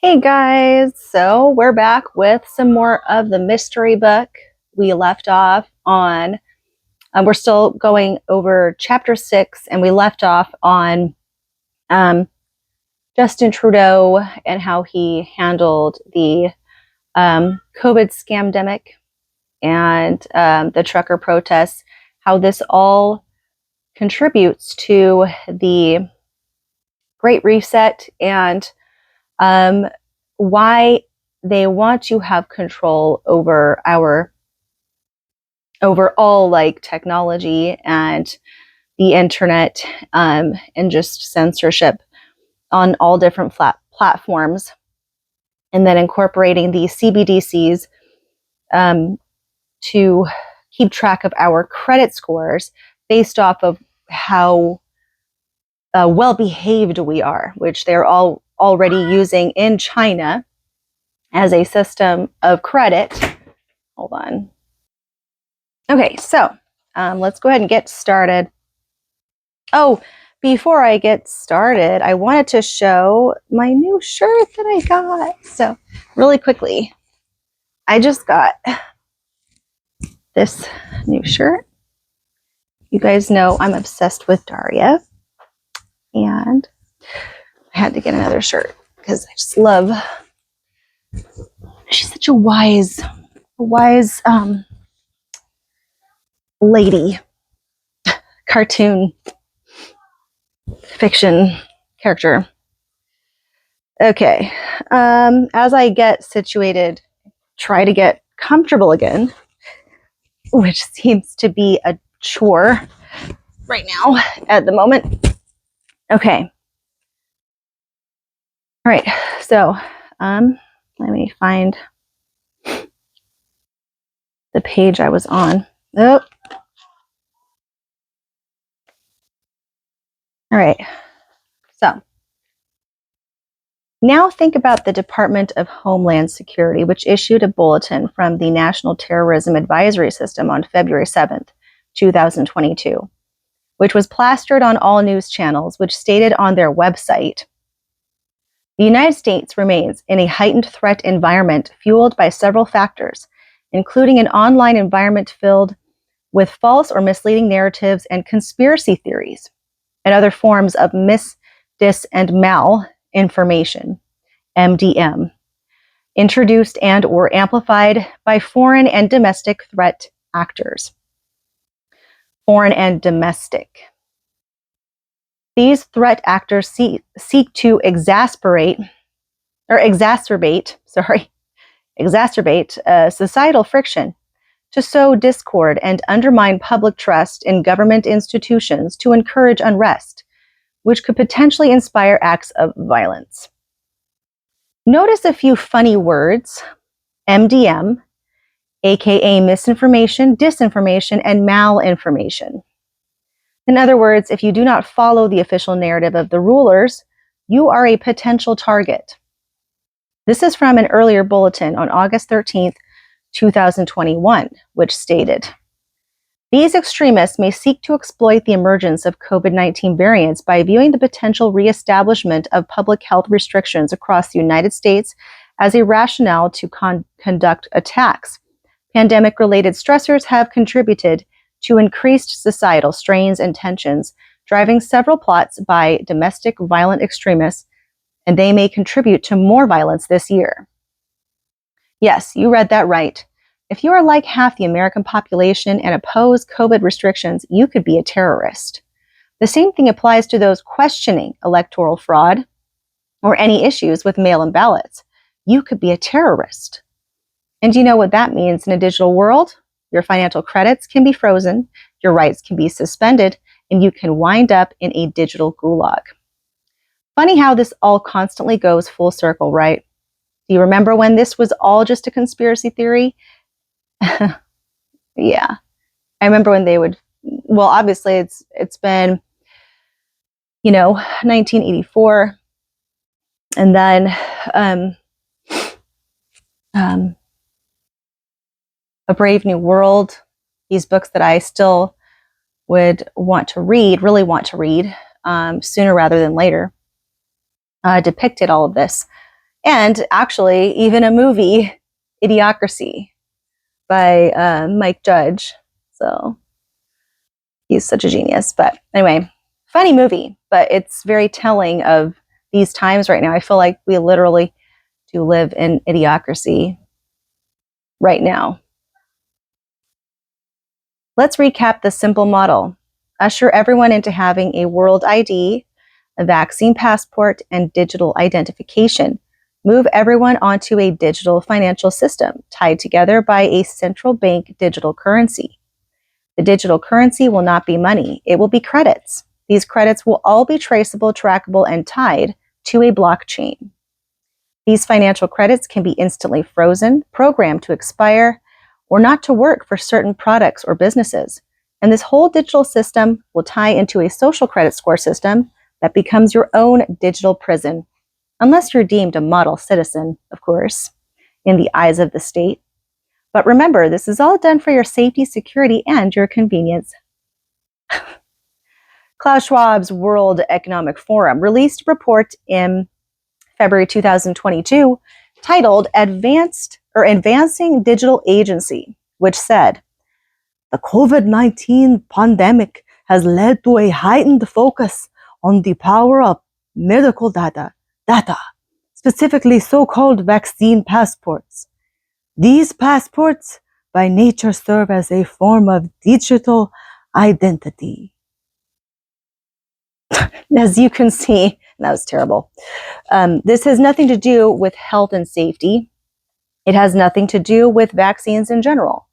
Hey guys, so we're back with some more of the mystery book. We left off on, we're still going over chapter 6, and we left off on Justin Trudeau and how he handled the COVID scamdemic and the trucker protests, how this all contributes to the Great Reset and why they want to have control over our overall like technology and the internet, and just censorship on all different platforms, and then incorporating the CBDCs to keep track of our credit scores based off of how well behaved we are, which they're all already using in China as a system of credit. Hold on. Okay, so let's go ahead and get started. Oh, before I get started, I wanted to show my new shirt that I got. So really quickly, I just got this new shirt. You guys know I'm obsessed with Daria, and I had to get another shirt because I just love, she's such a wise lady, cartoon fiction character. Okay, as I get situated, try to get comfortable again, which seems to be a chore right now at the moment. Okay. All right, so let me find the page I was on. Oh. All right, so now think about the Department of Homeland Security, which issued a bulletin from the National Terrorism Advisory System on February 7th, 2022, which was plastered on all news channels, which stated on their website, "The United States remains in a heightened threat environment fueled by several factors, including an online environment filled with false or misleading narratives and conspiracy theories, and other forms of dis, and mal-information, MDM, introduced and or amplified by foreign and domestic threat actors." Foreign and domestic. These threat actors seek to exacerbate societal friction, to sow discord and undermine public trust in government institutions, to encourage unrest, which could potentially inspire acts of violence. Notice a few funny words: MDM, aka misinformation, disinformation, and malinformation. In other words, if you do not follow the official narrative of the rulers, you are a potential target. This is from an earlier bulletin on August 13th, 2021, which stated, "These extremists may seek to exploit the emergence of COVID-19 variants by viewing the potential reestablishment of public health restrictions across the United States as a rationale to conduct attacks. Pandemic-related stressors have contributed to increased societal strains and tensions, driving several plots by domestic violent extremists, and they may contribute to more violence this year." Yes, you read that right. If you are like half the American population and oppose COVID restrictions, you could be a terrorist. The same thing applies to those questioning electoral fraud or any issues with mail-in ballots. You could be a terrorist. And do you know what that means in a digital world? Your financial credits can be frozen, your rights can be suspended, and you can wind up in a digital gulag. Funny how this all constantly goes full circle, right? Do you remember when this was all just a conspiracy theory? Yeah. I remember when they would, well, obviously it's been, 1984, and then A Brave New World, these books that I still would really want to read sooner rather than later, depicted all of this. And actually, even a movie, Idiocracy, by Mike Judge. So he's such a genius. But anyway, funny movie, but it's very telling of these times right now. I feel like we literally do live in idiocracy right now. Let's recap the simple model. Usher everyone into having a world ID, a vaccine passport, and digital identification. Move everyone onto a digital financial system tied together by a central bank digital currency. The digital currency will not be money, it will be credits. These credits will all be traceable, trackable, and tied to a blockchain. These financial credits can be instantly frozen, programmed to expire, or not to work for certain products or businesses. And this whole digital system will tie into a social credit score system that becomes your own digital prison, unless you're deemed a model citizen, of course, in the eyes of the state. But remember, this is all done for your safety, security, and your convenience. Klaus Schwab's World Economic Forum released a report in February 2022 titled Advancing Digital Agency, which said, the COVID-19 pandemic has led to a heightened focus on the power of medical data, specifically so-called vaccine passports. These passports, by nature, serve as a form of digital identity. As you can see, that was terrible. This has nothing to do with health and safety. It has nothing to do with vaccines in general.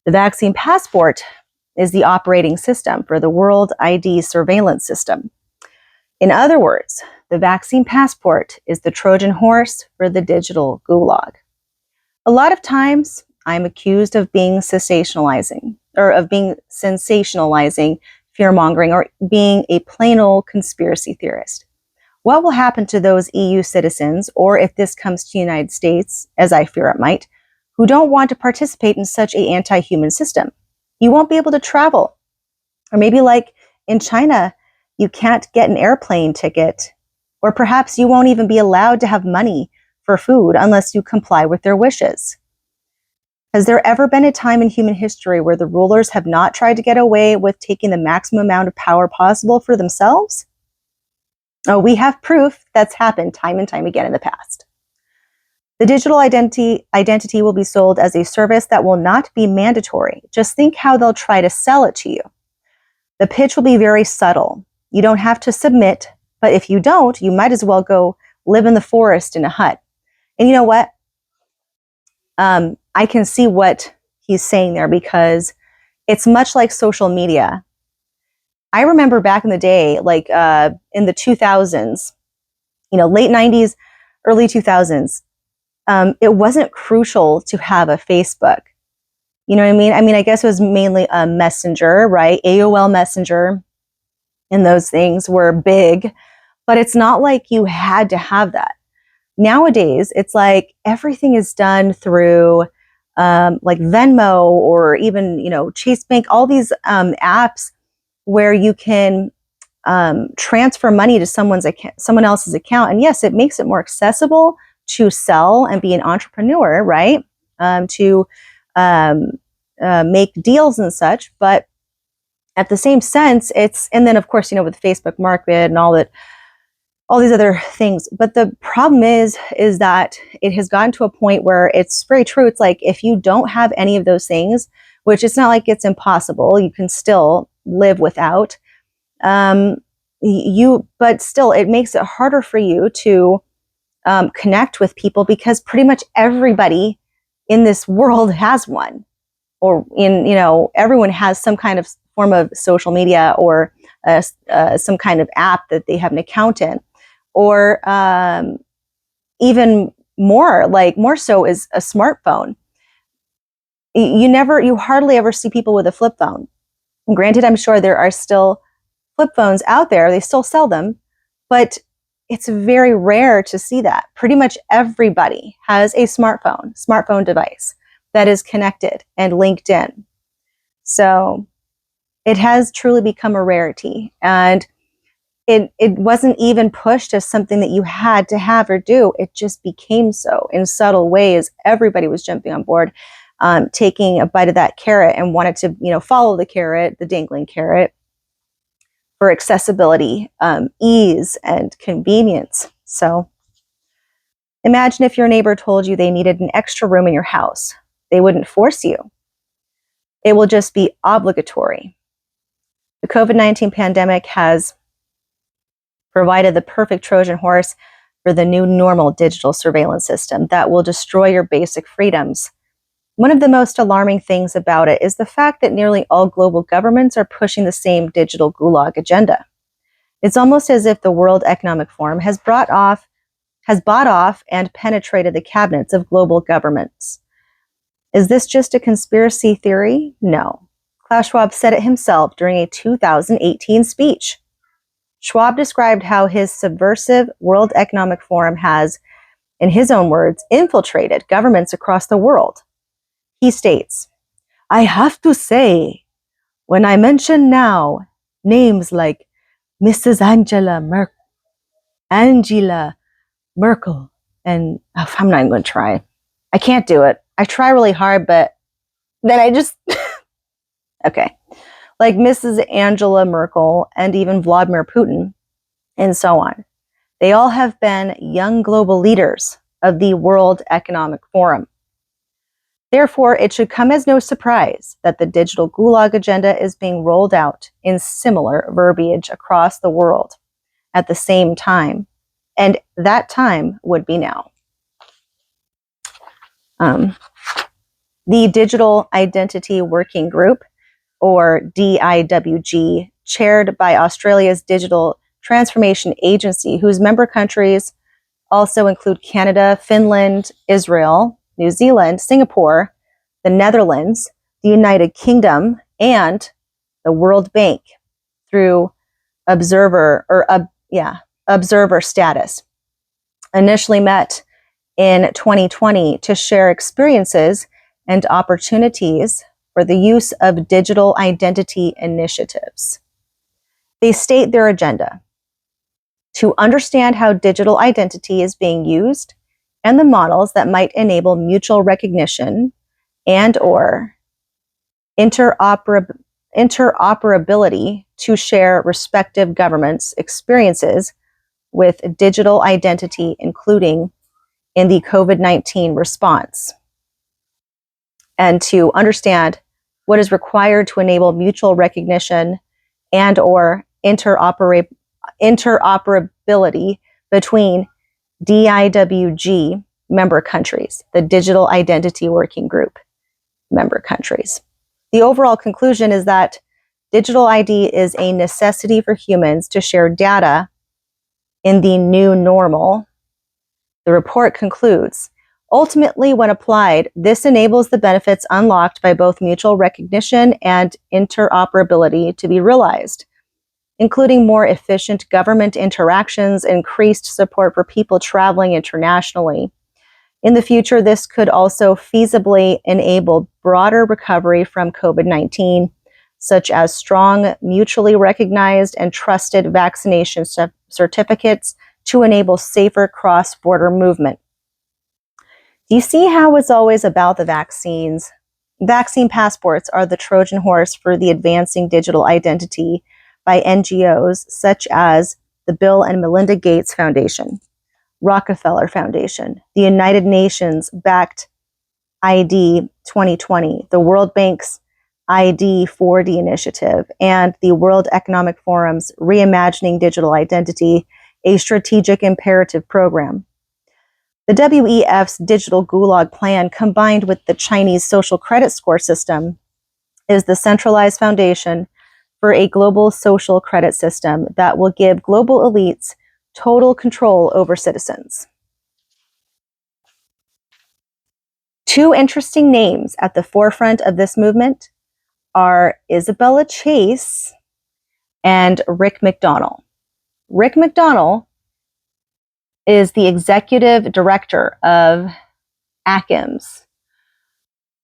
The vaccine passport is the operating system for the World ID surveillance system. In other words, the vaccine passport is the Trojan horse for the digital gulag. A lot of times, I'm accused of being sensationalizing, fear-mongering, or being a plain old conspiracy theorist. What will happen to those EU citizens, or if this comes to the United States, as I fear it might, who don't want to participate in such an anti-human system? You won't be able to travel. Or maybe like in China, you can't get an airplane ticket, or perhaps you won't even be allowed to have money for food unless you comply with their wishes. Has there ever been a time in human history where the rulers have not tried to get away with taking the maximum amount of power possible for themselves? Oh, we have proof that's happened time and time again in the past. The digital identity will be sold as a service that will not be mandatory. Just think how they'll try to sell it to you. The pitch will be very subtle. You don't have to submit, but if you don't, you might as well go live in the forest in a hut. And you know what? I can see what he's saying there, because it's much like social media. I remember back in the day, like in the 2000s, late 90s, early 2000s, it wasn't crucial to have a Facebook. You know what I mean? I mean, I guess it was mainly a messenger, right? AOL Messenger and those things were big, but it's not like you had to have that. Nowadays, it's like everything is done through like Venmo, or even, Chase Bank, all these apps where you can transfer money to someone else's account. And yes, it makes it more accessible to sell and be an entrepreneur, right? To make deals and such. But at the same sense, and then of course, with the Facebook Market and all these other things. But the problem is that it has gotten to a point where it's very true. It's like, if you don't have any of those things, which it's not like it's impossible, you can still live without, but still it makes it harder for you to connect with people, because pretty much everybody in this world has one, or everyone has some kind of form of social media, or some kind of app that they have an account in, or even more so is a smartphone. You hardly ever see people with a flip phone. And granted, I'm sure there are still flip phones out there. They still sell them, but it's very rare to see that. Pretty much everybody has a smartphone device that is connected and linked in. So it has truly become a rarity. And it wasn't even pushed as something that you had to have or do. It just became so in subtle ways. Everybody was jumping on board, taking a bite of that carrot and wanted to, follow the carrot, the dangling carrot, for accessibility, ease, and convenience. So imagine if your neighbor told you they needed an extra room in your house. They wouldn't force you. It will just be obligatory. The COVID-19 pandemic has provided the perfect Trojan horse for the new normal digital surveillance system that will destroy your basic freedoms. One of the most alarming things about it is the fact that nearly all global governments are pushing the same digital gulag agenda. It's almost as if the World Economic Forum has bought off and penetrated the cabinets of global governments. Is this just a conspiracy theory? No. Klaus Schwab said it himself during a 2018 speech. Schwab described how his subversive World Economic Forum has, in his own words, infiltrated governments across the world. He states, "I have to say, when I mention now names like Mrs. Angela Merkel, and I'm not even going to try. I can't do it. I try really hard, but then I just, okay. Like Mrs. Angela Merkel and even Vladimir Putin and so on. They all have been young global leaders of the World Economic Forum. Therefore, it should come as no surprise that the digital gulag agenda is being rolled out in similar verbiage across the world at the same time. And that time would be now. The Digital Identity Working Group, or DIWG, chaired by Australia's Digital Transformation Agency, whose member countries also include Canada, Finland, Israel, New Zealand, Singapore, the Netherlands, the United Kingdom, and the World Bank through observer status, initially met in 2020 to share experiences and opportunities for the use of digital identity initiatives. They state their agenda: to understand how digital identity is being used and the models that might enable mutual recognition and or interoperability to share respective governments' experiences with digital identity, including in the COVID-19 response, and to understand what is required to enable mutual recognition and or interoperability between DIWG member countries, the Digital Identity Working Group member countries. The overall conclusion is that digital ID is a necessity for humans to share data in the new normal. The report concludes, ultimately, when applied, this enables the benefits unlocked by both mutual recognition and interoperability to be realized, including more efficient government interactions, increased support for people traveling internationally. In the future, this could also feasibly enable broader recovery from COVID-19, such as strong, mutually recognized and trusted vaccination certificates to enable safer cross-border movement. Do you see how it's always about the vaccines? Vaccine passports are the Trojan horse for the advancing digital identity by NGOs such as the Bill and Melinda Gates Foundation, Rockefeller Foundation, the United Nations-backed ID 2020, the World Bank's ID 4D initiative, and the World Economic Forum's Reimagining Digital Identity, a strategic imperative program. The WEF's digital gulag plan, combined with the Chinese social credit score system, is the centralized foundation for a global social credit system that will give global elites total control over citizens. Two interesting names at the forefront of this movement are Isabella Chase and Rick McDonnell. Rick McDonnell is the executive director of ACIMS,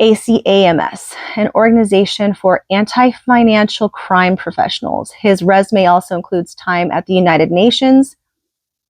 ACAMS, an organization for anti-financial crime professionals. His resume also includes time at the United Nations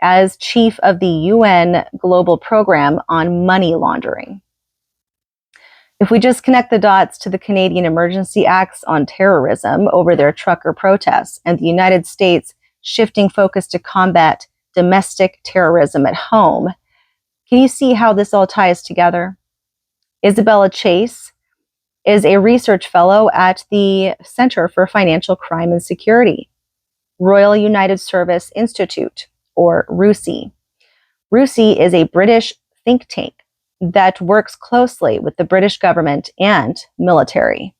as chief of the UN Global Program on Money Laundering. If we just connect the dots to the Canadian Emergency Acts on terrorism over their trucker protests and the United States shifting focus to combat domestic terrorism at home, can you see how this all ties together? Isabella Chase is a research fellow at the Center for Financial Crime and Security, Royal United Service Institute, or RUSI. RUSI is a British think tank that works closely with the British government and military.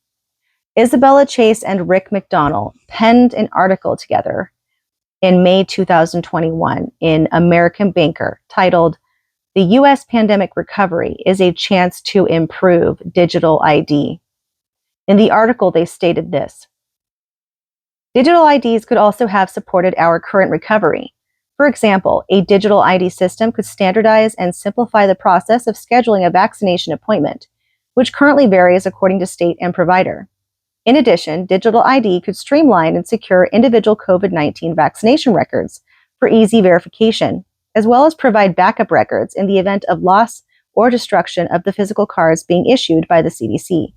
Isabella Chase and Rick McDonnell penned an article together in May 2021 in American Banker titled, "The U.S. Pandemic Recovery is a Chance to Improve Digital ID." In the article, they stated this: digital IDs could also have supported our current recovery. For example, a digital ID system could standardize and simplify the process of scheduling a vaccination appointment, which currently varies according to state and provider. In addition, digital ID could streamline and secure individual COVID-19 vaccination records for easy verification, as well as provide backup records in the event of loss or destruction of the physical cards being issued by the CDC.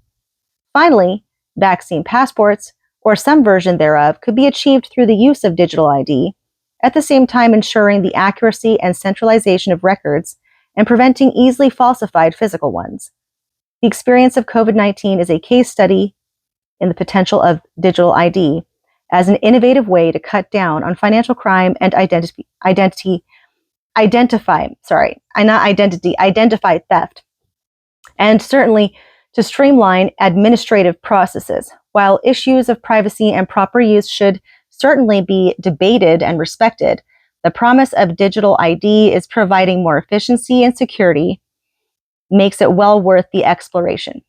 Finally, vaccine passports, or some version thereof, could be achieved through the use of digital ID, at the same time ensuring the accuracy and centralization of records and preventing easily falsified physical ones. The experience of COVID-19 is a case study in the potential of digital ID as an innovative way to cut down on financial crime and identify theft, and certainly to streamline administrative processes. While issues of privacy and proper use should certainly be debated and respected, the promise of digital ID is providing more efficiency and security, makes it well worth the exploration.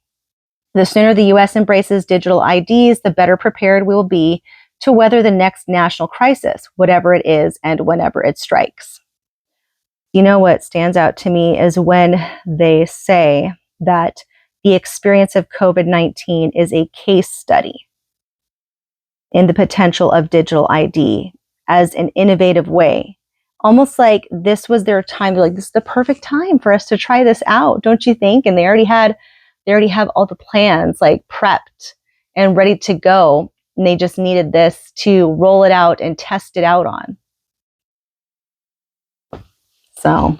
The sooner the U.S. embraces digital IDs, the better prepared we will be to weather the next national crisis, whatever it is and whenever it strikes. You know what stands out to me is when they say that the experience of COVID-19 is a case study in the potential of digital ID as an innovative way. Almost like this was their time. They're like, this is the perfect time for us to try this out, don't you think? And they already have all the plans like prepped and ready to go. And they just needed this to roll it out and test it out on. So,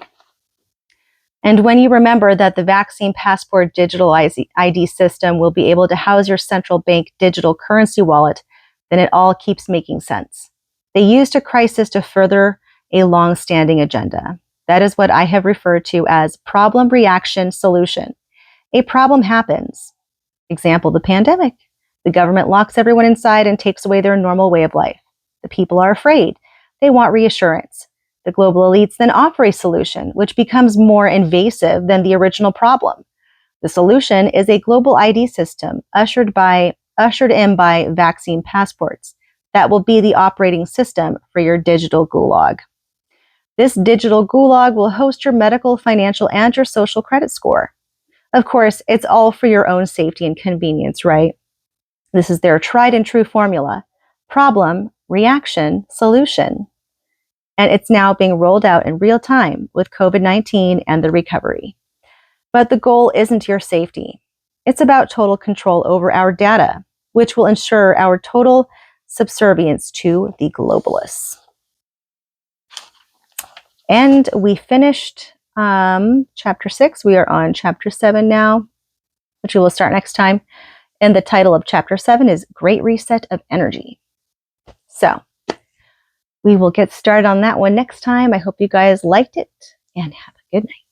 and when you remember that the vaccine passport digital ID system will be able to house your central bank digital currency wallet, then it all keeps making sense. They used a crisis to further a long-standing agenda. That is what I have referred to as problem, reaction, solution. A problem happens. Example, the pandemic. The government locks everyone inside and takes away their normal way of life. The people are afraid. They want reassurance. The global elites then offer a solution, which becomes more invasive than the original problem. The solution is a global ID system ushered in by vaccine passports. That will be the operating system for your digital gulag. This digital gulag will host your medical, financial, and your social credit score. Of course, it's all for your own safety and convenience, right? This is their tried and true formula: problem, reaction, solution. And it's now being rolled out in real time with COVID-19 and the recovery. But the goal isn't your safety. It's about total control over our data, which will ensure our total subservience to the globalists. And we finished chapter 6. We are on chapter 7 now, which we will start next time. And the title of chapter 7 is Great Reset of Energy. So we will get started on that one next time. I hope you guys liked it and have a good night.